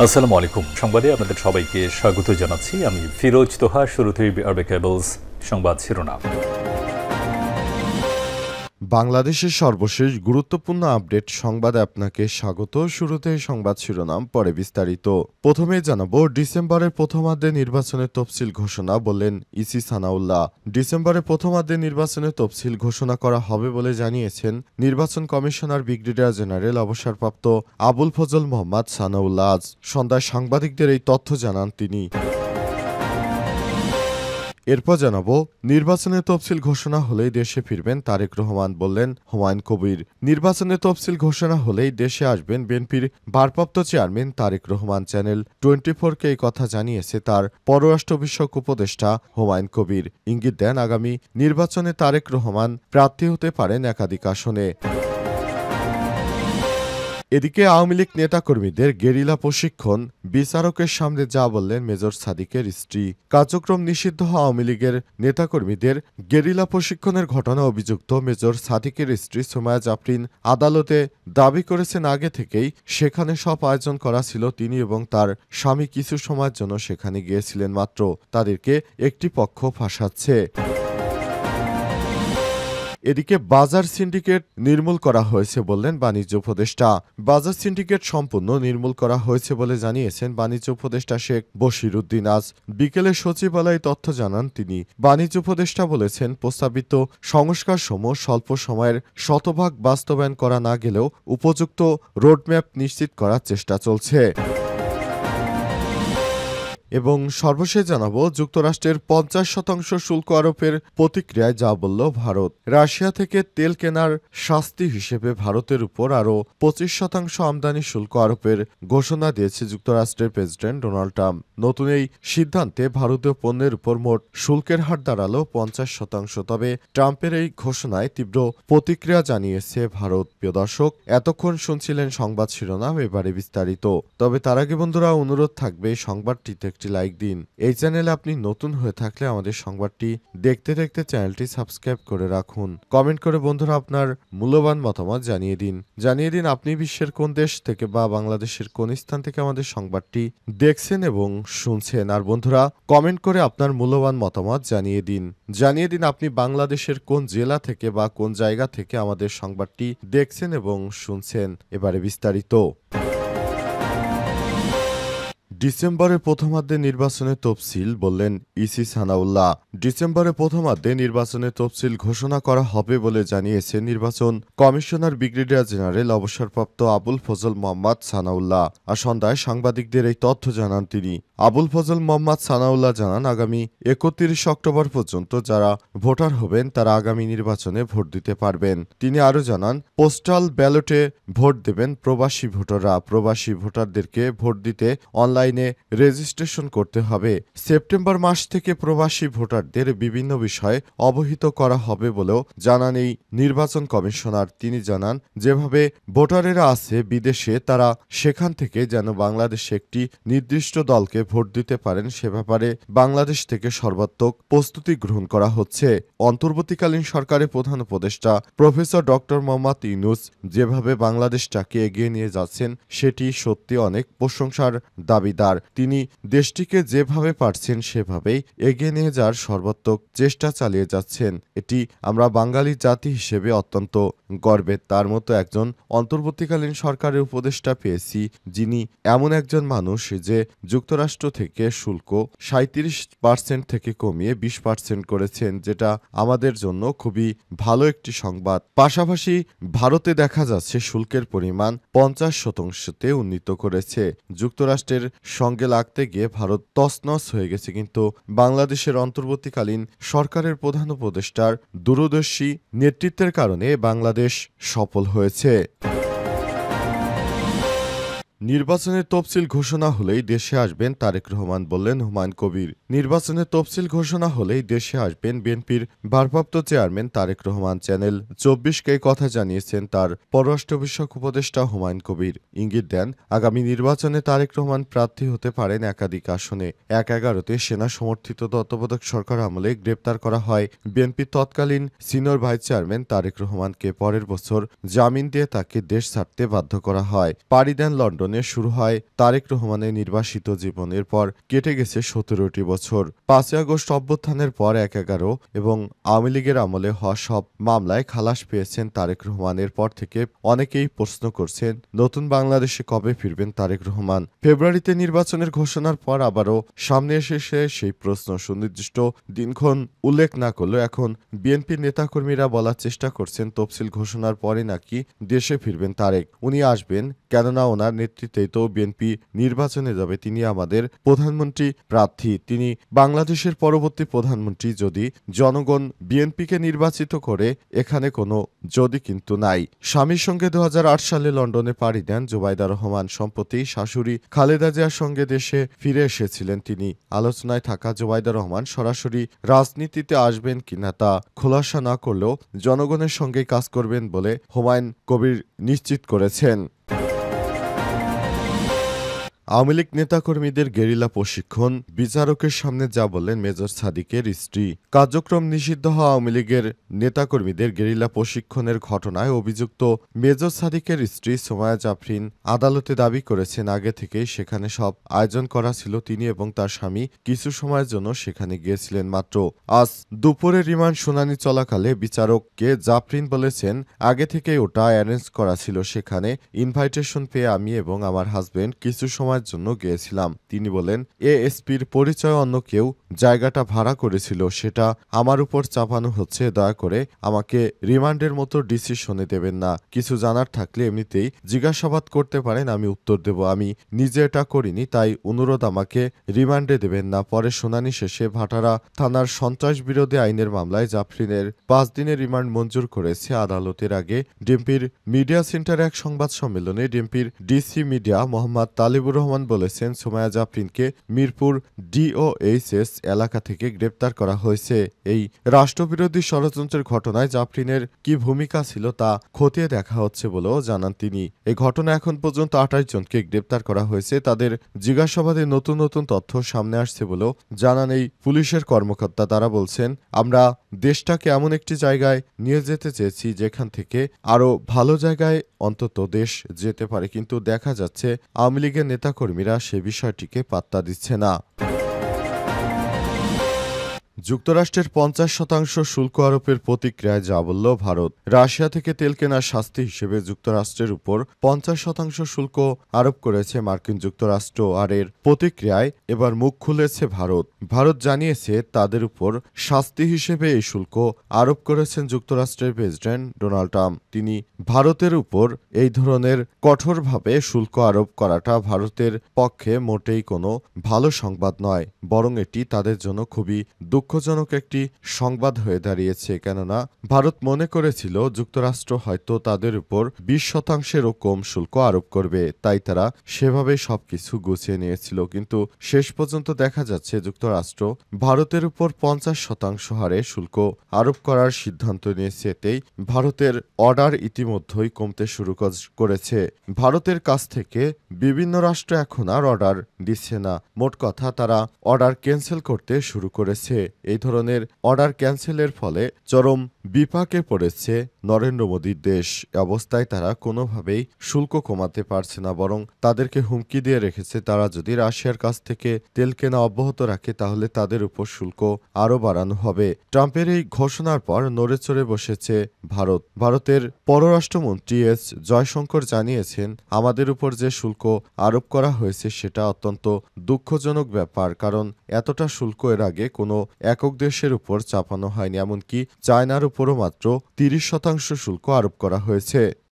আসসালামু আলাইকুম। সংবাদে আপনাদের সবাইকে স্বাগত জানাচ্ছি। আমি ফিরোজ তোহা। শুরুতেই আরবে কেবলস সংবাদ শিরোনাম। বাংলাদেশের সর্বশেষ গুরুত্বপূর্ণ আপডেট সংবাদে আপনাকে স্বাগত। শুরুতে সংবাদ শিরোনাম, পরে বিস্তারিত। প্রথমে জানাবো, ডিসেম্বরের প্রথমার্ধে নির্বাচনের তফসিল ঘোষণা, বললেন ইসি সানাউল্লাহ। ডিসেম্বরের প্রথমার্ধে নির্বাচনের তফসিল ঘোষণা করা হবে বলে জানিয়েছেন নির্বাচন কমিশনার ব্রিগেডিয়ার জেনারেল অবসরপ্রাপ্ত আবুল ফজল মোহাম্মদ সানাউল্লাহ। আজ সন্ধ্যায় সাংবাদিকদের এই তথ্য জানান তিনি। এরপর জানাবো, নির্বাচনের তফসিল ঘোষণা হলেই দেশে ফিরবেন তারেক রহমান, বললেন হুমায়ুন কবির। নির্বাচনের তফসিল ঘোষণা হলেই দেশে আসবেন বিএনপির ভারপ্রাপ্ত চেয়ারম্যান তারেক রহমান। চ্যানেল 24-কে এই কথা জানিয়েছে তার পররাষ্ট্র বিষয়ক উপদেষ্টা হুমায়ুন কবির। ইঙ্গিত দেন, আগামী নির্বাচনে তারেক রহমান প্রার্থী হতে পারেন একাধিক আসনে। এদিকে আওয়ামী লীগ নেতাকর্মীদের গেরিলা প্রশিক্ষণ, বিচারকের সামনে যা বললেন মেজর সাদিকের স্ত্রী। কার্যক্রম নিষিদ্ধ আওয়ামী লীগের নেতাকর্মীদের গেরিলা প্রশিক্ষণের ঘটনা অভিযুক্ত মেজর সাদিকের স্ত্রী সুমাইয়া জাফরিন আদালতে দাবি করেছেন আগে থেকেই সেখানে সব আয়োজন করা ছিল তিনি এবং তার স্বামী কিছু সময়ের জন্য সেখানে গিয়েছিলেন মাত্র। তাদেরকে একটি পক্ষ ফাঁসাচ্ছে। এদিকে বাজার সিন্ডিকেট নির্মূল করা হয়েছে বললেন বাণিজ্য উপদেষ্টা। বাজার সিন্ডিকেট সম্পূর্ণ নির্মূল করা হয়েছে বলে জানিয়েছেন বাণিজ্য উপদেষ্টা শেখ বশির উদ্দিন। আজ বিকেলে সচিবালয়ে তথ্য জানান তিনি। বাণিজ্য উপদেষ্টা বলেছেন, প্রস্তাবিত সংস্কারসমূহ স্বল্প সময়ের শতভাগ বাস্তবায়ন করা না গেলেও উপযুক্ত রোডম্যাপ নিশ্চিত করার চেষ্টা চলছে। এবং সর্বশেষ জানাবো, যুক্তরাষ্ট্রের 50% শুল্ক আরোপের প্রতিক্রিয়ায় যা বলল ভারত। রাশিয়া থেকে তেল কেনার শাস্তি হিসেবে ভারতের উপর আরও 25% আমদানি শুল্ক আরোপের ঘোষণা দিয়েছে যুক্তরাষ্ট্রের প্রেসিডেন্ট ডোনাল্ড ট্রাম্প। নতুন এই সিদ্ধান্তে ভারতীয় পণ্যের উপর মোট শুল্কের হার দাঁড়ালো 50%। তবে ট্রাম্পের এই ঘোষণায় তীব্র প্রতিক্রিয়া জানিয়েছে ভারত। প্রিয় দর্শক, এতক্ষণ শুনছিলেন সংবাদ শিরোনাম, এবারে বিস্তারিত। তবে তার আগে বন্ধুরা, অনুরোধ থাকবে সংবাদটিতে একটি লাইক দিন। এই চ্যানেলে আপনি নতুন হয়ে থাকলে আমাদের সংবাদটি দেখতে দেখতে চ্যানেলটি সাবস্ক্রাইব করে রাখুন। কমেন্ট করে বন্ধুরা আপনার মূল্যবান মতামত জানিয়ে দিন আপনি বিশ্বের কোন দেশ থেকে বা বাংলাদেশের কোন স্থান থেকে আমাদের সংবাদটি দেখছেন এবং শুনছেন। আর বন্ধুরা, কমেন্ট করে আপনার মূল্যবান মতামত জানিয়ে দিন আপনি বাংলাদেশের কোন জেলা থেকে বা কোন জায়গা থেকে আমাদের সংবাদটি দেখছেন এবং শুনছেন। এবারে বিস্তারিত। ডিসেম্বরের প্রথমার্ধে নির্বাচনের তফসিল, বললেন ইসি সানাউল্লাহ। ডিসেম্বরের প্রথমার্ধে নির্বাচনের তফসিল ঘোষণা করা হবে বলে জানিয়েছে নির্বাচন কমিশনার ব্রিগেডিয়ার জেনারেল অবসরপ্রাপ্ত আবুল ফজল মোহাম্মদ সানাউল্লাহ। আর সন্ধ্যায় সাংবাদিকদের এই তথ্য জানান তিনি। আবুল ফজল মোহাম্মদ সানাউল্লাহ জানান, আগামী 31 অক্টোবর পর্যন্ত যারা ভোটার হবেন তারা আগামী নির্বাচনে ভোট দিতে পারবেন। তিনি আরও জানান, পোস্টাল ব্যালটে ভোট দেবেন প্রবাসী ভোটাররা। প্রবাসী ভোটারদেরকে ভোট দিতে অনলাইনে রেজিস্ট্রেশন করতে হবে। সেপ্টেম্বর মাস থেকে প্রবাসী ভোটারদের বিভিন্ন বিষয়ে অবহিত করা হবে বলেও জানান এই নির্বাচন কমিশনার। তিনি জানান, যেভাবে ভোটারেরা আছে বিদেশে, তারা সেখান থেকে যেন বাংলাদেশে একটি নির্দিষ্ট দলকে ভোট দিতে পারেন সে ব্যাপারে বাংলাদেশ থেকে সর্বাত্মক প্রস্তুতি গ্রহণ করা হচ্ছে। অন্তর্বর্তীকালীন সরকারের প্রধান উপদেষ্টা প্রফেসর ডক্টর মোহাম্মদ ইউনূস যেভাবে বাংলাদেশটাকে এগিয়ে নিয়ে যাচ্ছেন সেটি সত্যি অনেক প্রশংসার দাবিদার। তিনি দেশটিকে যেভাবে পারছেন সেভাবেই এগিয়ে নিয়ে যাওয়ার সর্বাত্মক চেষ্টা চালিয়ে যাচ্ছেন। এটি আমরা বাঙালি জাতি হিসেবে অত্যন্ত গর্বের। তার মতো একজন অন্তর্বর্তীকালীন সরকারের উপদেষ্টা পেয়েছি, যিনি এমন একজন মানুষ যে যুক্তরাষ্ট্র থেকে শুল্ক 37% থেকে কমিয়ে 20% করেছেন, যেটা আমাদের জন্য খুবই ভালো একটি সংবাদ। পাশাপাশি ভারতে দেখা যাচ্ছে শুল্কের পরিমাণ 50%তে উন্নীত করেছে। যুক্তরাষ্ট্রের সঙ্গে লাগতে গিয়ে ভারত তছনছ হয়ে গেছে, কিন্তু বাংলাদেশের অন্তর্বর্তীকালীন সরকারের প্রধান উপদেষ্টার দূরদর্শী নেতৃত্বের কারণে বাংলাদেশ সফল হয়েছে। নির্বাচনের তফসিল ঘোষণা হলেই দেশে আসবেন তারেক রহমান, বললেন হুমায়ুন কবির। নির্বাচনের তফসিল ঘোষণা হলেই দেশে আসবেন বিএনপির ভারপ্রাপ্ত চেয়ারম্যান তারেক রহমান। চ্যানেল 24-কে কথা জানিয়েছেন তার পররাষ্ট্র বিষয়ক উপদেষ্টা হুমায়ুন কবির। ইঙ্গিত দেন, আগামী নির্বাচনে তারেক রহমান প্রার্থী হতে পারেন একাধিক আসনে। 11-তে সেনা সমর্থিত তত্ত্বাবধায়ক সরকার আমলে গ্রেপ্তার করা হয় বিএনপির তৎকালীন সিনিয়র ভাইস চেয়ারম্যান তারেক রহমানকে। পরের বছর জামিন দিয়ে তাকে দেশ ছাড়তে বাধ্য করা হয়। পাড়ি দেন লন্ডনে সম্মেলনে শুরু হয় তারেক রহমানের নির্বাসিত জীবন। এরপর কেটে গেছে ১৭টি বছর। ৫ই আগস্ট অভ্যুত্থানের পর ১/১১ এবং আওয়ামী লীগের আমলে হওয়া সব মামলায় খালাস পেয়েছেন তারেক রহমান। এরপর থেকে অনেকেই প্রশ্ন করছেন, নতুন বাংলাদেশে কবে ফিরবেন তারেক রহমান? ফেব্রুয়ারিতে নির্বাচনের ঘোষণার পর আবারও সামনে এসেছে সেই প্রশ্ন। সুনির্দিষ্ট দিনক্ষণ উল্লেখ না করলেও এখন বিএনপির নেতাকর্মীরা বলার চেষ্টা করছেন তফসিল ঘোষণার পরে নাকি দেশে ফিরবেন তারেক। উনি আসবেন, কেননা ওনার নেতৃত্বেই তো বিএনপি নির্বাচনে যাবে। তিনি আমাদের প্রধানমন্ত্রী প্রার্থী, তিনি বাংলাদেশের পরবর্তী প্রধানমন্ত্রী। যদি জনগণ বিএনপিকে নির্বাচিত করে, এখানে কোনো যদি কিন্তু নাই। স্বামীর সঙ্গে ২০০৮ সালে লন্ডনে পাড়ি দেন জুবাইদা রহমান। সম্প্রতি শাশুড়ি খালেদা জিয়ার সঙ্গে দেশে ফিরে এসেছিলেন তিনি। আলোচনায় থাকা জুবাইদা রহমান সরাসরি রাজনীতিতে আসবেন কিনা তা খোলাসা না করলেও জনগণের সঙ্গেই কাজ করবেন বলে হুমায়ুন কবির নিশ্চিত করেছেন। আওয়ামী লীগ নেতাকর্মীদের গেরিলা প্রশিক্ষণ, বিচারকের সামনে যা বললেন মেজর সাদিকের স্ত্রী। কার্যক্রম নিষিদ্ধ হওয়া আওয়ামী লীগের নেতাকর্মীদের গেরিলা প্রশিক্ষণের ঘটনায় অভিযুক্ত মেজর সাদিকের স্ত্রী সোমায়া জাফরিন আদালতে দাবি করেছেন আগে থেকেই সেখানে সব আয়োজন করা ছিল। তিনি এবং তার স্বামী কিছু সময়ের জন্য সেখানে গিয়েছিলেন মাত্র। আজ দুপুরে রিমান্ড শুনানি চলাকালে বিচারককে জাফরিন বলেছেন, আগে থেকেই ওটা অ্যারেঞ্জ করা ছিল। সেখানে ইনভাইটেশন পেয়ে আমি এবং আমার হাজবেন্ড কিছু সময় জন্য গিয়েছিলাম। তিনি বলেন, এএসপির পরিচয় অন্য কেউ জায়গাটা ভাড়া করেছিল, সেটা আমার উপর চাপানো হচ্ছে। দয়া করে আমাকে রিমান্ডের মতো ডিসিশনে দেবেন না। কিছু জানার থাকলে এমনিতেই জিজ্ঞাসাবাদ করতে পারেন, আমি উত্তর দেব। আমি নিজে এটা করিনি, তাই অনুরোধ আমাকে রিমান্ডে দেবেন না। পরে শুনানি শেষে ভাটারা থানার সন্ত্রাস বিরোধী আইনের মামলায় জাফরিনের ৫ দিনের রিমান্ড মঞ্জুর করেছে আদালতের। আগে ডিএমপির মিডিয়া সেন্টারে এক সংবাদ সম্মেলনে ডিএমপির ডিসি মিডিয়া মোহাম্মদ তালিবুর রহমান বলেছেন, সোমায়া জাফরিনকে মিরপুর ডিওএইচএস এলাকা থেকে গ্রেপ্তার করা হয়েছে। এই রাষ্ট্রবিরোধী ষড়যন্ত্রের ঘটনায় জাফরিনের কি ভূমিকা ছিল তা খতিয়ে দেখা হচ্ছে বলেও জানান তিনি। এই ঘটনা এখন পর্যন্ত ২৮ জনকে গ্রেপ্তার করা হয়েছে। তাদের জিজ্ঞাসাবাদে নতুন নতুন তথ্য সামনে আসছে বলেও জানান এই পুলিশের কর্মকর্তা। তারা বলছেন, আমরা দেশটাকে এমন একটি জায়গায় নিয়ে যেতে চেয়েছি যেখান থেকে আরও ভালো জায়গায় অন্তত দেশ যেতে পারে, কিন্তু দেখা যাচ্ছে আওয়ামী লীগের নেতাকর্মীরা সে বিষয়টিকে পাত্তা দিচ্ছে না। যুক্তরাষ্ট্রের ৫০% শুল্ক আরোপের প্রতিক্রিয়ায় যা বলল ভারত। রাশিয়া থেকে তেল কেনার শাস্তি হিসেবে যুক্তরাষ্ট্রের উপর ৫০% শুল্ক আরোপ করেছে মার্কিন যুক্তরাষ্ট্র। আর এর প্রতিক্রিয়ায় এবার মুখ খুলেছে ভারত। ভারত জানিয়েছে তাদের উপর শাস্তি হিসেবে এই শুল্ক আরোপ করেছেন যুক্তরাষ্ট্রের প্রেসিডেন্ট ডোনাল্ড ট্রাম্প। তিনি ভারতের উপর এই ধরনের কঠোরভাবে শুল্ক আরোপ করাটা ভারতের পক্ষে মোটেই কোনো ভালো সংবাদ নয়, বরং এটি তাদের জন্য খুবই দুঃখজনক একটি সংবাদ হয়ে দাঁড়িয়েছে। কেননা ভারত মনে করেছিল যুক্তরাষ্ট্র হয়তো তাদের উপর ২০%-এরও কম শুল্ক আরোপ করবে, তাই তারা সেভাবে সবকিছু গুছিয়ে নিয়েছিল। কিন্তু শেষ পর্যন্ত দেখা যাচ্ছে যুক্তরাষ্ট্র ভারতের উপর ৫০% হারে শুল্ক আরোপ করার সিদ্ধান্ত নিয়েছে। এতেই ভারতের অর্ডার ইতিমধ্যেই কমতে শুরু করেছে। ভারতের কাছ থেকে বিভিন্ন রাষ্ট্র এখন আর অর্ডার দিচ্ছে না। মোট কথা, তারা অর্ডার ক্যান্সেল করতে শুরু করেছে। এই ধরনের অর্ডার ক্যান্সেলের ফলে চরম বিপাকে পড়েছে নরেন্দ্র মোদীর দেশ। অবস্থায় তারা কোনোভাবেই শুল্ক কমাতে পারছে না, বরং তাদেরকে হুমকি দিয়ে রেখেছে তারা যদি রাশিয়ার কাছ থেকে তেল কেনা অব্যাহত রাখে তাহলে তাদের উপর শুল্ক আরও বাড়ানো হবে। ট্রাম্পের এই ঘোষণার পর নড়েচড়ে বসেছে ভারত। ভারতের পররাষ্ট্রমন্ত্রী এস জয়শঙ্কর জানিয়েছেন, আমাদের উপর যে শুল্ক আরোপ করা হয়েছে সেটা অত্যন্ত দুঃখজনক ব্যাপার, কারণ এতটা শুল্ক এর আগে কোনো একক দেশের উপর চাপানো হয়নি। এমনকি চায়নার উপরও মাত্র ৩০% শুল্ক আরোপ করা হয়েছে।